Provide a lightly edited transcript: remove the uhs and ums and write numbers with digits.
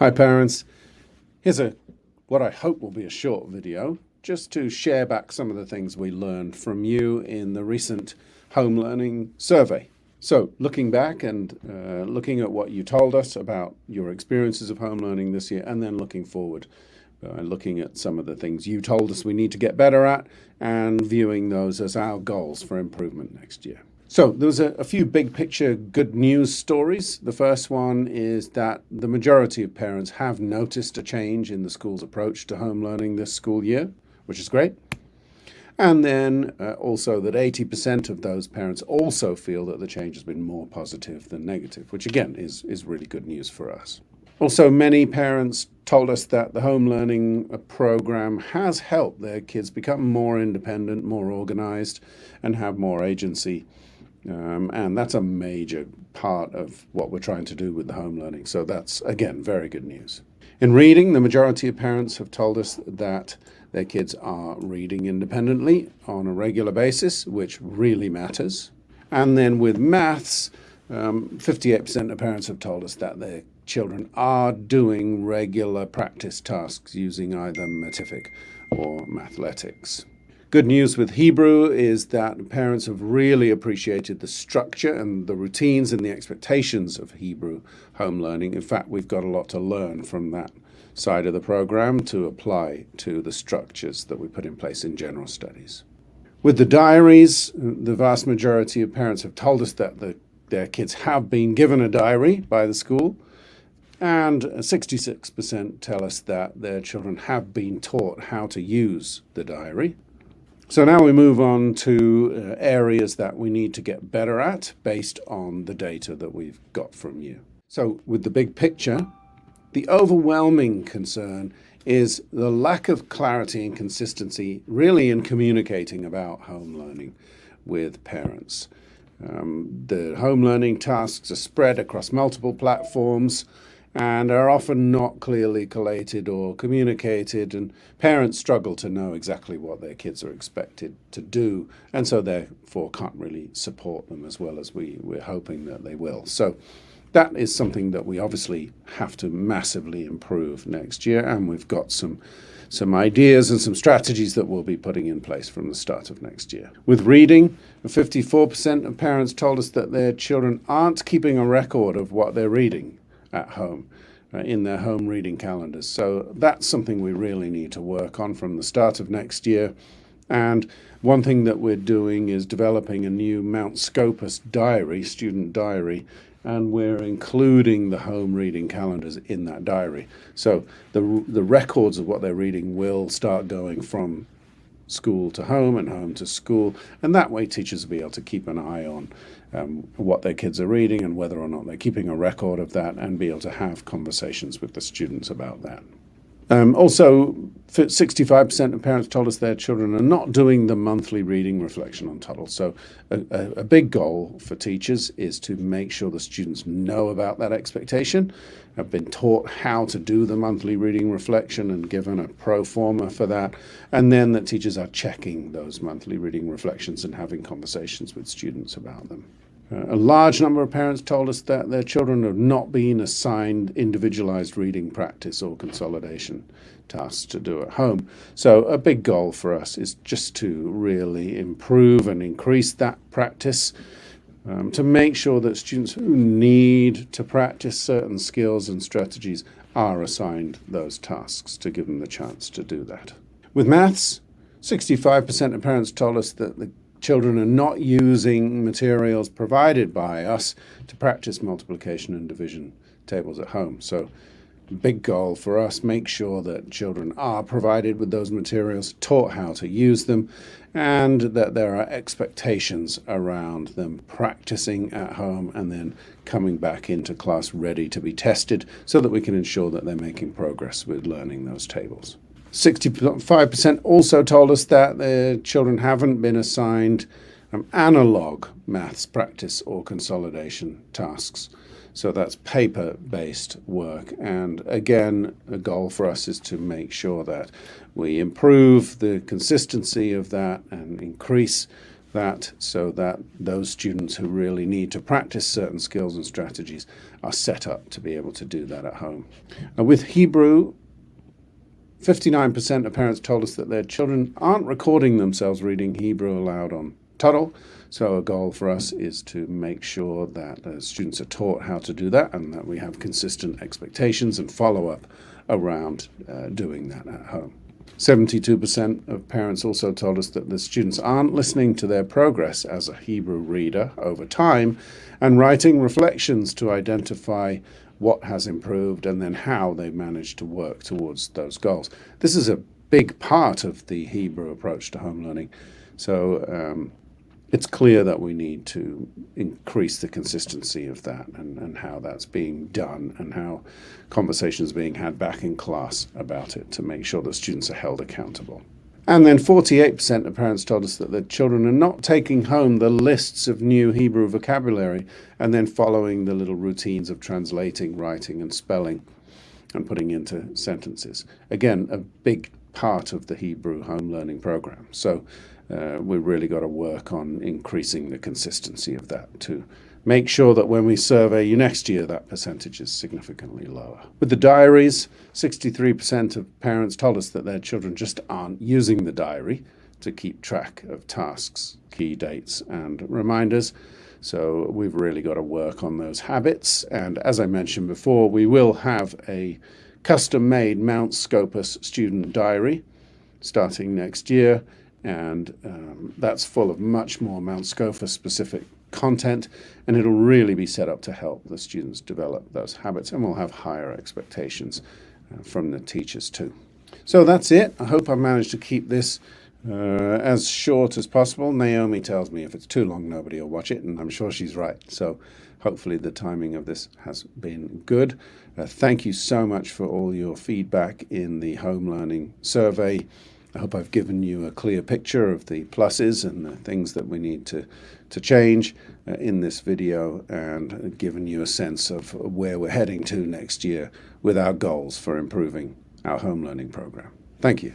Hi parents, here's what I hope will be a short video just to share back some of the things we learned from you in the recent home learning survey. So looking back and looking at what you told us about your experiences of home learning this year, and then looking forward, looking at some of the things you told us we need to get better at and viewing those as our goals for improvement next year. So there was a few big picture good news stories. The first one is that the majority of parents have noticed a change in the school's approach to home learning this school year, which is great. And then also that 80% of those parents also feel that the change has been more positive than negative, which again is really good news for us. Also, many parents told us that the home learning program has helped their kids become more independent, more organized, and have more agency. And that's a major part of what we're trying to do with the home learning. So that's, again, very good news. In reading, the majority of parents have told us that their kids are reading independently on a regular basis, which really matters. And then with maths, 58% of parents have told us that their children are doing regular practice tasks using either Matific or Mathletics. Good news with Hebrew is that parents have really appreciated the structure and the routines and the expectations of Hebrew home learning. In fact, we've got a lot to learn from that side of the program to apply to the structures that we put in place in general studies. With the diaries, the vast majority of parents have told us that their kids have been given a diary by the school, and 66% tell us that their children have been taught how to use the diary. So now we move on to areas that we need to get better at based on the data that we've got from you. So with the big picture, the overwhelming concern is the lack of clarity and consistency really in communicating about home learning with parents. The home learning tasks are spread across multiple platforms and are often not clearly collated or communicated, and parents struggle to know exactly what their kids are expected to do, and so therefore can't really support them as well as we're hoping that they will. So that is something that we obviously have to massively improve next year, and we've got some ideas and some strategies that we'll be putting in place from the start of next year. With reading, 54% of parents told us that their children aren't keeping a record of what they're reading at home in their home reading calendars. So that's something we really need to work on from the start of next year. And one thing that we're doing is developing a new Mount Scopus diary, student diary, and we're including the home reading calendars in that diary. So the records of what they're reading will start going from school to home and home to school, and that way teachers will be able to keep an eye on what their kids are reading and whether or not they're keeping a record of that, and be able to have conversations with the students about that. Also, 65% of parents told us their children are not doing the monthly reading reflection on Tuttle. So a big goal for teachers is to make sure the students know about that expectation, have been taught how to do the monthly reading reflection and given a pro forma for that, and then that teachers are checking those monthly reading reflections and having conversations with students about them. A large number of parents told us that their children have not been assigned individualized reading practice or consolidation tasks to do at home. So a big goal for us is just to really improve and increase that practice, to make sure that students who need to practice certain skills and strategies are assigned those tasks to give them the chance to do that. With maths, 65% of parents told us that the children are not using materials provided by us to practice multiplication and division tables at home. So big goal for us, make sure that children are provided with those materials, taught how to use them, and that there are expectations around them practicing at home and then coming back into class ready to be tested so that we can ensure that they're making progress with learning those tables. 65% also told us that their children haven't been assigned analog maths practice or consolidation tasks. So that's paper-based work. And again, a goal for us is to make sure that we improve the consistency of that and increase that so that those students who really need to practice certain skills and strategies are set up to be able to do that at home. With Hebrew, 59% of parents told us that their children aren't recording themselves reading Hebrew aloud on Tuttle. So a goal for us is to make sure that students are taught how to do that and that we have consistent expectations and follow-up around doing that at home. 72% of parents also told us that the students aren't listening to their progress as a Hebrew reader over time and writing reflections to identify what has improved and then how they managed to work towards those goals. This is a big part of the Hebrew approach to home learning. So it's clear that we need to increase the consistency of that and how that's being done and how conversations are being had back in class about it to make sure that students are held accountable. And then 48% of parents told us that their children are not taking home the lists of new Hebrew vocabulary and then following the little routines of translating, writing, and spelling and putting into sentences. Again, a big part of the Hebrew home learning program. So we've really got to work on increasing the consistency of that to make sure that when we survey you next year, that percentage is significantly lower. With the diaries, 63% of parents told us that their children just aren't using the diary to keep track of tasks, key dates, and reminders. So we've really got to work on those habits. And as I mentioned before, we will have a custom-made Mount Scopus student diary starting next year. And that's full of much more Mount Scopus specific content, and it'll really be set up to help the students develop those habits, and we'll have higher expectations from the teachers too. So that's it. I hope I managed to keep this as short as possible. Naomi tells me if it's too long, nobody will watch it, and I'm sure she's right. So hopefully the timing of this has been good. Thank you so much for all your feedback in the home learning survey. I hope I've given you a clear picture of the pluses and the things that we need to change in this video and given you a sense of where we're heading to next year with our goals for improving our home learning program. Thank you.